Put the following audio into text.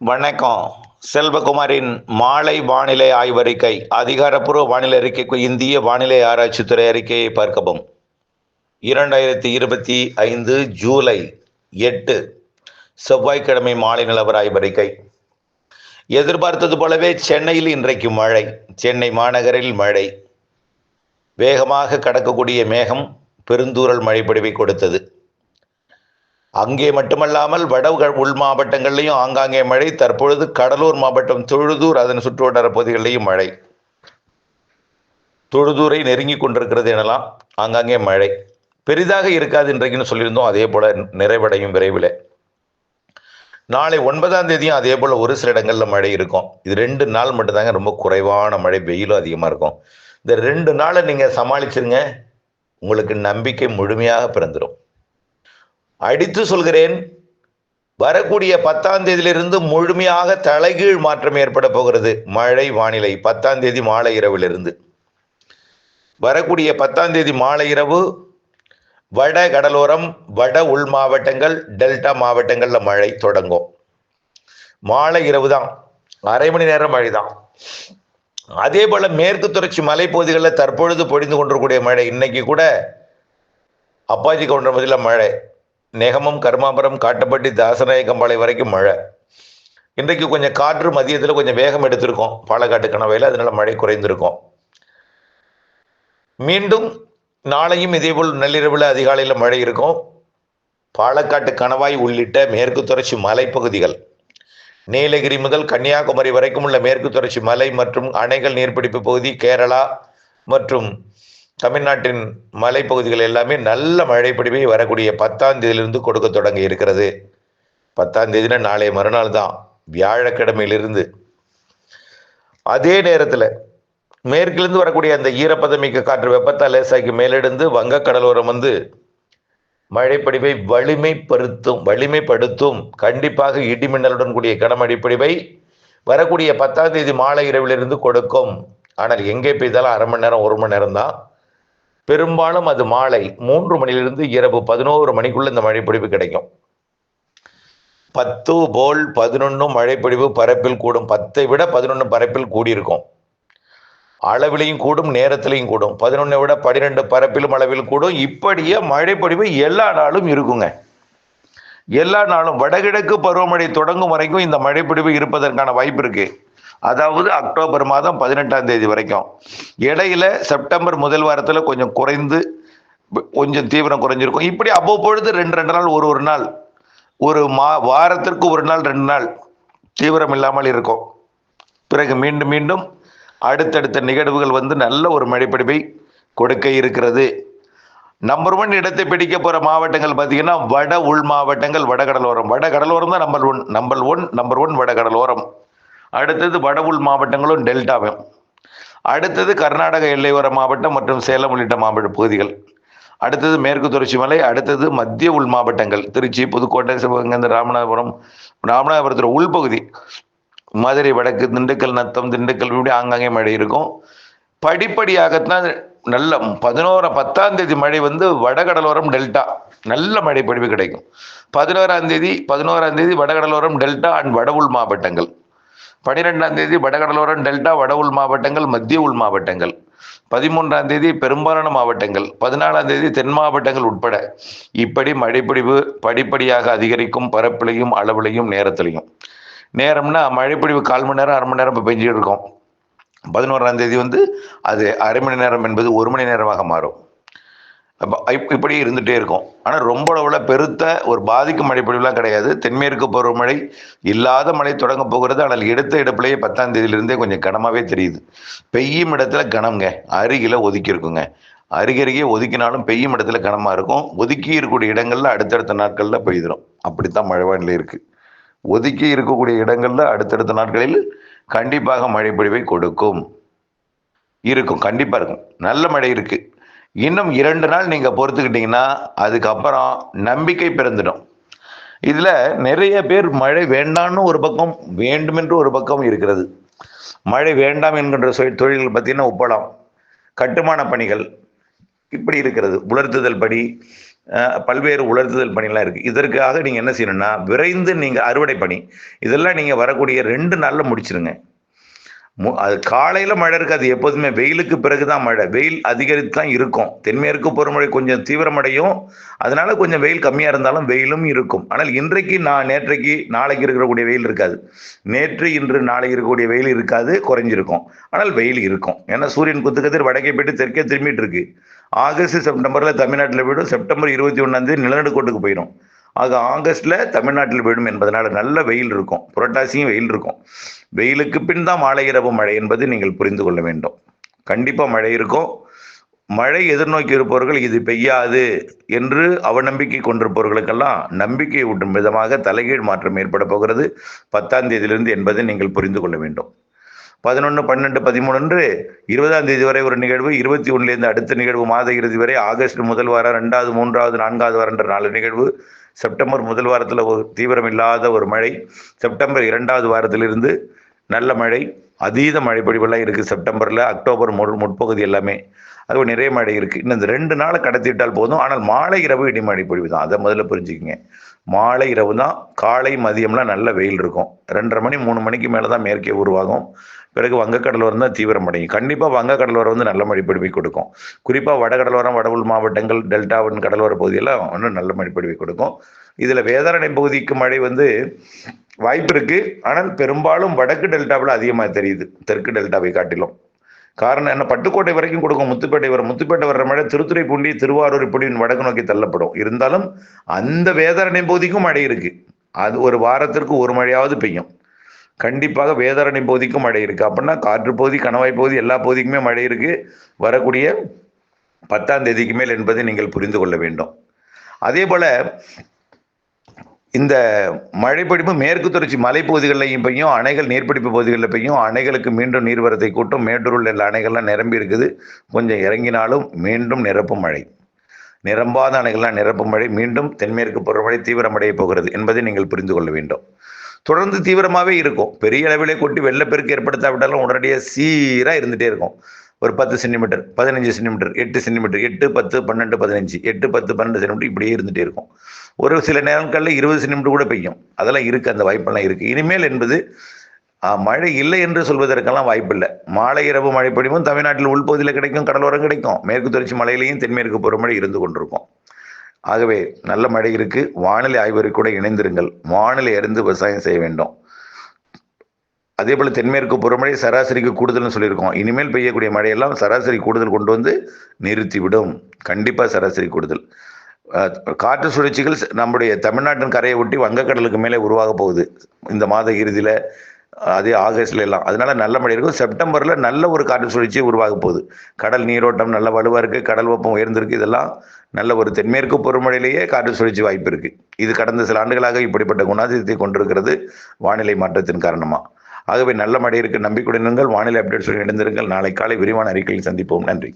வணக்கம். செல்வகுமாரின் மாலை வானிலை ஆய்வறிக்கை. அதிகாரப்பூர்வ வானிலை அறிக்கைக்கு இந்திய வானிலை ஆராய்ச்சித்துறை அறிக்கையை பார்க்கவும். 2025 ஜூலை 8 செவ்வாய்க்கிழமை மாலை நிலவர ஆய்வறிக்கை. எதிர்பார்த்தது போலவே சென்னையில் இன்றைக்கு மழை. சென்னை மாநகரில் மழை. வேகமாக கடக்கக்கூடிய மேகம் பெருந்தூறல் மழை பொழிவை கொடுத்தது. அங்கே மட்டுமல்லாமல் வட உள் மாவட்டங்கள்லையும் ஆங்காங்கே மழை. தற்பொழுது கடலூர் மாவட்டம் தொழுதூர் அதன் சுற்றுவட்டார பகுதிகளிலையும் மழை. தொழுதூரை நெருங்கி கொண்டிருக்கிறது எனலாம். ஆங்காங்கே மழை பெரிதாக இருக்காது இன்றைக்குன்னு சொல்லியிருந்தோம். அதே போல நிறைவடையும் விரைவில். நாளை 9ஆம் தேதியும் அதே போல ஒரு சில இடங்களில் மழை இருக்கும். இது 2 நாள் மட்டும்தாங்க ரொம்ப குறைவான மழை, வெயிலும் அதிகமாக இருக்கும். இந்த 2 நாளை நீங்கள் சமாளிச்சிருங்க, உங்களுக்கு நம்பிக்கை முழுமையாக பிறந்துடும். அடித்து சொல்கிறேன், வரக்கூடிய 10ஆம் தேதியிலிருந்து முழுமையாக தலைகீழ் மாற்றம் ஏற்பட போகிறது மழை வானிலை. 10ஆம் தேதி மாலை இரவிலிருந்து வரக்கூடிய 10ஆம் தேதி மாலை இரவு வட கடலோரம், வட உள் மாவட்டங்கள், டெல்டா மாவட்டங்களில் மழை தொடங்கும். மாலை இரவு தான், அரை மணி நேரம் மழை தான். அதே போல மேற்கு தொடர்ச்சி மலைப்பகுதிகளில் தற்பொழுது பொழிந்து கொண்டிருக்கூடிய மழை. இன்னைக்கு கூட அப்பாச்சி கவுண்டர் பகுதியில் மழை. நெகமம், கர்மாபுரம், காட்டப்பட்டி, தாசநாயக்கம்பாளை வரைக்கும் மழை. இன்றைக்கு கொஞ்சம் காற்று மதியத்தில் கொஞ்சம் வேகம் எடுத்திருக்கோம் பாலக்காட்டு கணவாயில், அதனால மழை குறைந்திருக்கும். மீண்டும் நாளையும் இதேபோல் நள்ளிரவில் அதிகாலையில் மழை இருக்கும். பாலக்காட்டு கணவாய் உள்ளிட்ட மேற்கு தொடர்ச்சி மலைப்பகுதிகள், நீலகிரி முதல் கன்னியாகுமரி வரைக்கும் உள்ள மேற்கு தொடர்ச்சி மலை மற்றும் அணைகள் நீர்பிடிப்பு பகுதி, கேரளா மற்றும் தமிழ்நாட்டின் மலைப்பகுதிகள் எல்லாமே நல்ல மழை பொழிவை வரக்கூடிய 10ஆம் தேதியிலிருந்து கொடுக்க தொடங்கி இருக்கிறது. 10ஆம் தேதினா நாளைய மறுநாள் தான், வியாழக்கிழமையிலிருந்து. அதே நேரத்தில் மேற்கிலிருந்து வரக்கூடிய அந்த ஈரப்பதமிக்க காற்று வெப்பத்தால் லேசாக்கி மேலெடுந்து வங்கக்கடலோரம் வந்து மழைப்பொழிவை வலிமைப்படுத்தும். கண்டிப்பாக இடிமின்னலுடன் கூடிய கனமழை பொழிவை வரக்கூடிய 10ஆம் தேதி மாலை இரவிலிருந்து கொடுக்கும். ஆனால் எங்கே பெய்தாலும் அரை மணி நேரம் 1 மணி நேரம் தான். பெரும்பாலும் அது மாலை 3 மணியிலிருந்து இரவு 11 மணிக்குள்ள இந்த மழைப்பொழிவு கிடைக்கும். 10 போல் 11 மழைப்பொழிவு பரப்பில் கூடும். 10ஐ விட 11 பரப்பில் கூடியிருக்கும். அளவிலையும் கூடும், நேரத்திலையும் கூடும். 11ஐ விட 12 பரப்பிலும் அளவில் கூடும். இப்படியே மழைப்பொழிவு எல்லா நாளும் இருக்குங்க. எல்லா நாளும் வடகிழக்கு பருவமழை தொடங்கும் வரைக்கும் இந்த மழைப்பொழிவு இருப்பதற்கான வாய்ப்பு இருக்கு. அதாவது அக்டோபர் மாதம் 18ஆம் தேதி வரைக்கும். இடையில செப்டம்பர் முதல் வாரத்தில் கொஞ்சம் குறைந்து கொஞ்சம் தீவிரம் குறைஞ்சிருக்கும். இப்படி அவ்வப்பொழுது 2 நாள் ஒரு நாள், ஒரு வாரத்திற்கு 1 நாள் 2 நாள் தீவிரம் இல்லாமல் இருக்கும். பிறகு மீண்டும் மீண்டும் அடுத்தடுத்த நிகழ்வுகள் வந்து நல்ல ஒரு மழைப்பொழிவை கொடுக்க இருக்கிறது. நம்பர் 1 இடத்தை பிடிக்க போற மாவட்டங்கள் பார்த்தீங்கன்னா வட உள் மாவட்டங்கள், வடகடலோரம். வடகடலோரம் தான் நம்பர் ஒன் வடகடலோரம். அடுத்தது வட உள் மாவட்டங்களும் டெல்டாவும். அடுத்தது கர்நாடக எல்லையோர மாவட்டம் மற்றும் சேலம் உள்ளிட்ட மாவட்ட பகுதிகள். அடுத்தது மேற்கு தொடர்ச்சி மலை. அடுத்தது மத்திய உள் மாவட்டங்கள், திருச்சி, புதுக்கோட்டை, சிவகங்கை, ராமநாதபுரத்தில் உள்பகுதி, மதுரை வடக்கு, திண்டுக்கல், நத்தம், திண்டுக்கல், இப்படி ஆங்காங்கே மழை இருக்கும். படிப்படியாகத்தான் நல்ல 10ஆம் தேதி மழை வந்து வடகடலோரம் டெல்டா நல்ல மழை பொழிவு கிடைக்கும். 11ஆம் தேதி வடகடலோரம் டெல்டா அண்ட் வட உள் மாவட்டங்கள். 12ஆம் தேதி வடகடலோரம் டெல்டா, வட உள் மாவட்டங்கள், மத்திய உள் மாவட்டங்கள். 13ஆம் தேதி பெரும்பாலான மாவட்டங்கள். 14ஆம் தேதி தென் மாவட்டங்கள் உட்பட. இப்படி மழைப்பொழிவு படிப்படியாக அதிகரிக்கும், பரப்பிலையும் அளவிலையும் நேரத்திலையும். நேரம்னா மழைப்பொழிவு 1/4 மணி நேரம் 1/2 மணி நேரம் இப்போ பெஞ்சிட்டு இருக்கும். 11ஆம் தேதி வந்து அது அரை மணி நேரம் என்பது 1 மணி நேரமாக மாறும். இப்படி இருந்துகிட்டே இருக்கும். ஆனால் ரொம்ப அளவில் பெருத்த ஒரு பாதிக்கும் மழைப்பொழிவுலாம் கிடையாது. தென்மேற்கு பருவமழை இல்லாத மழை தொடங்க போகிறது. ஆனால் எடுத்த இடப்பிலேயே 10ஆம் தேதியிலிருந்தே கொஞ்சம் கனமாகவே தெரியுது. பெய்யும் இடத்துல கனம்ங்க, அருகில் ஒதுக்கி இருக்குங்க. அருகருகே ஒதுக்கினாலும் பெய்யும் இடத்துல கனமாக இருக்கும். ஒதுக்கி இருக்கக்கூடிய இடங்களில் அடுத்தடுத்த நாட்களில் பெய்திடும். அப்படித்தான் மழை வானிலை இருக்குது. ஒதுக்கி இருக்கக்கூடிய இடங்களில் அடுத்தடுத்த நாட்களில் கண்டிப்பாக மழைப்பொழிவை கொடுக்கும். கண்டிப்பாக இருக்கும். நல்ல மழை இருக்குது. இன்னும் 2 நாள் நீங்கள் பொறுத்துக்கிட்டீங்கன்னா அதுக்கப்புறம் நம்பிக்கை பிறந்துடும். இதில் நிறைய பேர் மழை வேண்டாம்னு ஒரு பக்கம், வேண்டுமென்று ஒரு பக்கம் இருக்கிறது. மழை வேண்டாம் என்கின்ற தொழில்கள் பார்த்தீங்கன்னா உப்பளம், கட்டுமான பணிகள் இப்படி இருக்கிறது. உலர்த்துதல் பணி, பல்வேறு உலர்த்துதல் பணிலாம் இருக்குது. இதற்காக நீங்கள் என்ன செய்யணும்னா, விரைந்து நீங்கள் அறுவடை பணி இதெல்லாம் நீங்கள் வரக்கூடிய 2 நாளில் முடிச்சிருங்க. அது காலையில மழை இருக்காது. எப்போதுமே வெயிலுக்கு பிறகு தான் மழை. வெயில் அதிகரித்து தான் இருக்கும். தென்மேற்கு பருவமழை கொஞ்சம் தீவிரமடையும். அதனால கொஞ்சம் வெயில் கம்மியா இருந்தாலும் வெயிலும் இருக்கும். ஆனால் இன்றைக்கு நேற்றைக்கு, நாளைக்கு இருக்கக்கூடிய வெயில் இருக்காது. நேற்று, இன்று, நாளை இருக்கக்கூடிய வெயில் இருக்காது, குறைஞ்சிருக்கும். ஆனால் வெயில் இருக்கும். ஏன்னா சூரியன் குத்துக்கதிர் வடக்கே போயிட்டு தெற்கே திரும்பிட்டு இருக்கு. ஆகஸ்ட், செப்டம்பர்ல தமிழ்நாட்டில் விடும். செப்டம்பர் 21 நிலநடுக்கோட்டுக்கு போயிடும். ஆக ஆகஸ்ட்ல தமிழ்நாட்டில் விடும் என்பதனால நல்ல வெயில் இருக்கும். புரட்டாசியும் வெயில் இருக்கும். வெயிலுக்கு பின் தான் மாலை இரவு மழை என்பது நீங்கள் புரிந்து கொள்ள வேண்டும். கண்டிப்பா மழை இருக்கும். மழை எதிர்நோக்கி இருப்பவர்கள் இது பெய்யாது என்று அவநம்பிக்கை கொண்டிருப்பவர்களுக்கெல்லாம் நம்பிக்கை ஊட்டும் விதமாக தலைகீழ் மாற்றம் ஏற்பட போகிறது 10ஆம் தேதியிலிருந்து என்பதை நீங்கள் புரிந்து கொள்ள வேண்டும். 11, 12, 13 அன்று 20ஆம் தேதி வரை ஒரு நிகழ்வு, 21லேருந்து அடுத்த நிகழ்வு, மாத இறுதி வரை ஆகஸ்ட் முதல் வாரம், 2வது, 3வது, 4வது வாரம் என்ற 4 நிகழ்வு, செப்டம்பர் முதல் வாரத்தில் ஒரு தீவிரம் இல்லாத ஒரு மழை, செப்டம்பர் 2வது வாரத்திலிருந்து நல்ல மழை, அதீத மழை பொழிவெல்லாம் இருக்குது செப்டம்பரில், அக்டோபர் முற்பகுதி எல்லாமே. அது நிறைய மழை இருக்குது. இன்னும் இந்த 2 நாளை கடத்திட்டால் போதும். ஆனால் மாலை இரவு இடிமழை பொழிவு தான். அதை முதல்ல புரிஞ்சுக்கிங்க. மாலை இரவு தான். காலை மதியம்லாம் நல்ல வெயில் இருக்கும். 2:30 மணி 3 மணிக்கு மேலே தான் மேற்கே உருவாகும். பிறகு வங்கக்கடலோரம் தான் தீவிரமடையும். கண்டிப்பாக வங்கக்கடலோரம் வந்து நல்ல மழை பொழிவை கொடுக்கும். குறிப்பாக வடகடலோரம், வடவுள் மாவட்டங்கள், டெல்டாவின் கடலோர பகுதியெல்லாம் இன்னும் நல்ல மழை பொழிவை கொடுக்கும். இதில் வேதாரண்யம் பகுதிக்கு மழை வந்து வாய்ப்பு இருக்கு. ஆனால் பெரும்பாலும் வடக்கு டெல்டாவில் அதிகமாக தெரியுது, தெற்கு டெல்டாவை காட்டிலும். காரணம் என்ன, பட்டுக்கோட்டை வரைக்கும் கொடுக்கும். முத்துப்பேட்டை வர்ற மழை திருத்துறைப்பூண்டி, திருவாரூர் இப்படி வடக்கு நோக்கி தள்ளப்படும். இருந்தாலும் அந்த வேதாரண்யம் பகுதிக்கும் மழை இருக்கு. அது ஒரு வாரத்திற்கு ஒரு மழையாவது பெய்யும். கண்டிப்பாக வேதாரண்யம் பகுதிக்கும் மழை இருக்கு. அப்படின்னா காற்று பகுதி, கணவாய் பகுதி எல்லா பகுதிக்குமே மழை இருக்கு வரக்கூடிய 10ஆம் தேதிக்கு மேல் என்பதை நீங்கள் புரிந்து கொள்ள வேண்டும். அதே போல இந்த மழைப்பிடிப்பு மேற்கு தொடர்ச்சி மலைப்பகுதிகளிலையும் பெய்யும், அணைகள் நீர்பிடிப்பு பகுதிகளில் பெய்யும். அணைகளுக்கு மீண்டும் நீர்வரத்தை கூட்டும். மேட்டூரில் உள்ள அணைகள்லாம் நிரம்பி இருக்குது. கொஞ்சம் இறங்கினாலும் மீண்டும் நிரப்பும் மழை. நிரம்பாத அணைகள்லாம் நிரப்பும் மழை. மீண்டும் தென்மேற்கு பருவமழை தீவிரமடைய போகிறது என்பதை நீங்கள் புரிந்து கொள்ள வேண்டும். தொடர்ந்து தீவிரமாகவே இருக்கும். பெரிய அளவிலே கொட்டி வெள்ளப்பெருக்கு ஏற்படுத்தாவிட்டாலும் உடனடியாக சீராக இருந்துகிட்டே இருக்கும். ஒரு 10 சென்டிமீட்டர், 15 சென்டிமீட்டர், 8 சென்டிமீட்டர், 8, 10, 12, 15, 8, 10, 12 சென்டிமீட்டர் இப்படியே இருந்துகிட்டே இருக்கும். ஒரு சில நேரங்களில் 20 சென்டிமீட்டர் கூட பெய்யும். அதெல்லாம் இருக்குது, அந்த வாய்ப்பெல்லாம் இருக்குது. இனிமேல் என்பது மழை இல்லை என்று சொல்வதற்கெல்லாம் வாய்ப்பில்லை. மாலை இரவு மழை பொழிவும் தமிழ்நாட்டில் உள்பகுதியில் கிடைக்கும், கடலோரம் கிடைக்கும். மேற்கு தொடர்ச்சி மலையிலையும் தென்மேற்கு பருவமழை இருந்து கொண்டிருக்கும். ஆகவே நல்ல மழை இருக்கு. வானிலை ஆய்வறிக்கை கூட இணைந்திருங்கள். வானிலை அறிந்து விவசாயம் செய்ய வேண்டும். அதே போல தென்மேற்கு பருவமழை சராசரிக்கு கூடுதல்னு சொல்லியிருக்கோம். இனிமேல் பெய்யக்கூடிய மழையெல்லாம் சராசரி கூடுதல் கொண்டு வந்து நிறுத்திவிடும். கண்டிப்பா சராசரி கூடுதல். காற்று சுழற்சிகள் நம்முடைய தமிழ்நாட்டின் கரையை ஒட்டி வங்கக்கடலுக்கு மேலே உருவாக போகுது இந்த மாத இறுதியில, அதே ஆகஸ்ட்ல எல்லாம். அதனால நல்ல மழை இருக்கும். செப்டம்பர்ல நல்ல ஒரு காற்று சுழற்சி உருவாக போகுது. கடல் நீரோட்டம் நல்ல வலுவா இருக்கு, கடல் வெப்பம் உயர்ந்திருக்கு. இதெல்லாம் நல்ல ஒரு தென்மேற்கு பருவமழையிலேயே காற்று சுழற்சி வாய்ப்பு இருக்கு. இது கடந்த சில ஆண்டுகளாக இப்படிப்பட்ட குணாதிசயத்தை கொண்டிருக்கிறது வானிலை மாற்றத்தின் காரணமா. ஆகவே நல்ல மழை இருக்கு, நம்பிக்கையுடன் வானிலை அப்டேட்ஸ் இணைந்திருங்கள். நாளை காலை விரிவான அறிக்கையில் சந்திப்போம். நன்றி.